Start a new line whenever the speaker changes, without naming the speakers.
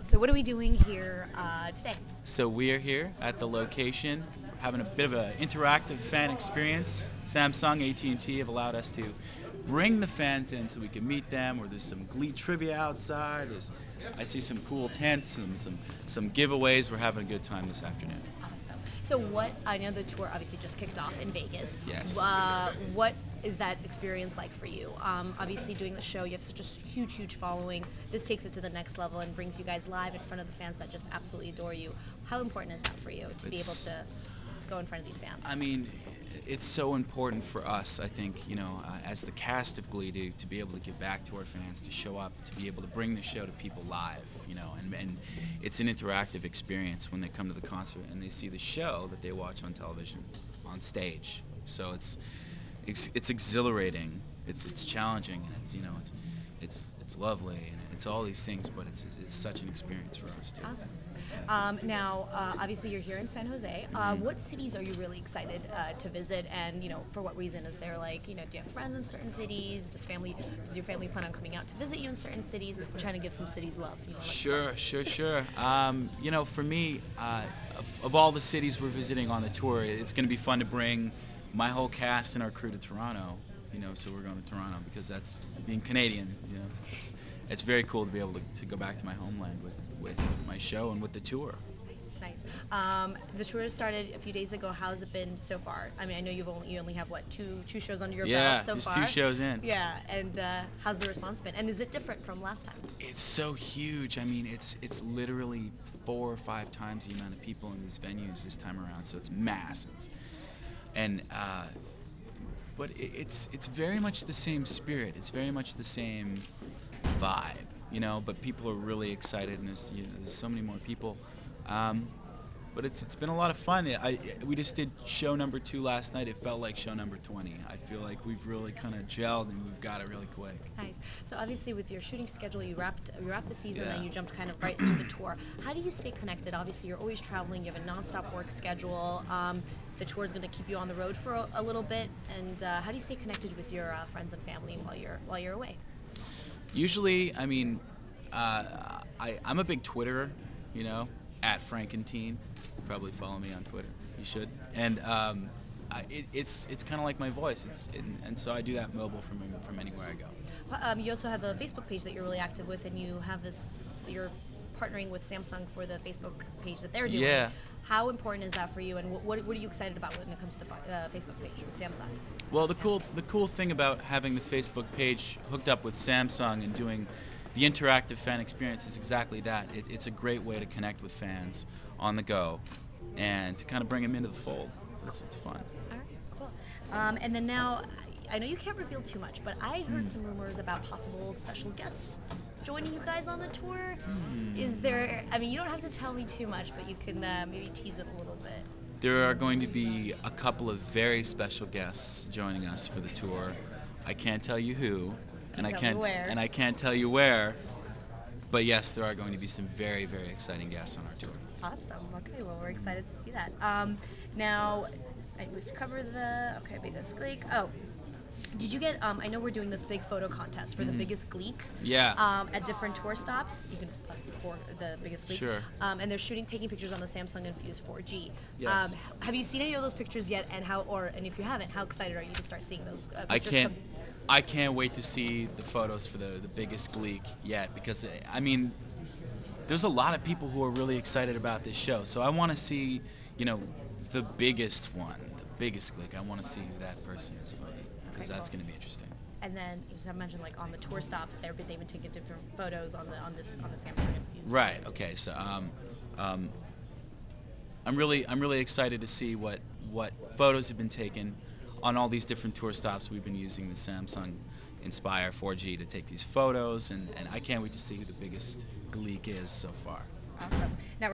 So what are we doing here today?
So we are here at the location, having a bit of an interactive fan experience. Samsung AT&T have allowed us to bring the fans in so we can meet them. Or there's some Glee trivia outside. I see some cool tents, some giveaways. We're having a good time this afternoon.
Awesome. So I know the tour obviously just kicked off in Vegas.
Yes.
What is that experience like for you? Obviously doing the show, you have such a huge following. This takes it to the next level and brings you guys live in front of the fans that just absolutely adore you. How important is that for you to be able to go in front of these fans?
I mean, it's so important for us, I think, as the cast of Glee to be able to give back to our fans, to show up, to be able to bring the show to people live, and it's an interactive experience when they come to the concert and they see the show that they watch on television, on stage. So it's exhilarating, it's challenging, and it's lovely, and it's all these things, but it's such an experience for us too.
Awesome. Now, obviously you're here in San Jose. What cities are you really excited to visit, and for what reason? Is there do you have friends in certain cities? Does your family plan on coming out to visit you in certain cities? We're trying to give some cities love.
Sure. For me, of all the cities we're visiting on the tour, it's going to be fun to bring my whole cast and our crew to Toronto. So we're going to Toronto because that's being Canadian. It's very cool to be able to go back to my homeland with my show and with the tour.
Nice. The tour started a few days ago. How's it been so far? I mean, I know you only have what two shows under your belt so far.
Yeah, just 2 shows in.
Yeah, and how's the response been? And is it different from last time?
It's so huge. I mean, it's literally 4 or 5 times the amount of people in these venues this time around. So it's massive. And but it's very much the same spirit. It's very much the same vibe, but people are really excited, and there's so many more people. But it's been a lot of fun. We just did show number 2 last night. It felt like show number 20. I feel like we've really kind of gelled, and we've got it really quick.
Nice. So obviously with your shooting schedule, you wrapped the season, and you jumped kind of right into the tour. How do you stay connected? Obviously you're always traveling. You have a nonstop work schedule. The tour is going to keep you on the road for a little bit. And how do you stay connected with your friends and family while you're away?
Usually, I mean, I'm a big Twitterer, at Frankenteen. You probably follow me on Twitter. You should. And it's kind of like my voice. And so I do that mobile from anywhere I go.
You also have a Facebook page that you're really active with, and you have you're partnering with Samsung for the Facebook page that they're doing.
Yeah.
How important is that for you, and what are you excited about when it comes to the Facebook page with Samsung?
Well, the cool thing about having the Facebook page hooked up with Samsung and doing the interactive fan experience is exactly that. It's a great way to connect with fans on the go and to kind of bring them into the fold. It's fun.
All right, cool. And then now, I know you can't reveal too much, but I heard some rumors about possible special guests joining you guys on the tour. Is there, I mean, you don't have to tell me too much, but you can maybe tease it a little bit.
There are going to be a couple of very special guests joining us for the tour. I can't tell you who, and I can't tell you where, but yes, there are going to be some very, very exciting guests on our tour.
Awesome. Okay, well, we're excited to see that. Now, we've covered biggest Gleek. Oh, did you get, I know we're doing this big photo contest for the biggest Gleek.
Yeah.
At different tour stops. You can for the biggest Gleek.
Sure.
And they're taking pictures on the Samsung Infuse 4G.
Yes.
Have you seen any of those pictures yet? And and if you haven't, how excited are you to start seeing those pictures?
I can't wait to see the photos for the biggest Gleek yet, because I mean, there's a lot of people who are really excited about this show. So I want to see, the biggest one, the biggest Gleek. I want to see who that person is voting, because that's going to be interesting. And
then you just mentioned on the tour stops, they've been taking different photos on the Samsung.
Right. Okay. So I'm really excited to see what photos have been taken on all these different tour stops. We've been using the Samsung Inspire 4G to take these photos, and I can't wait to see who the biggest Gleek is so far.
Awesome. Now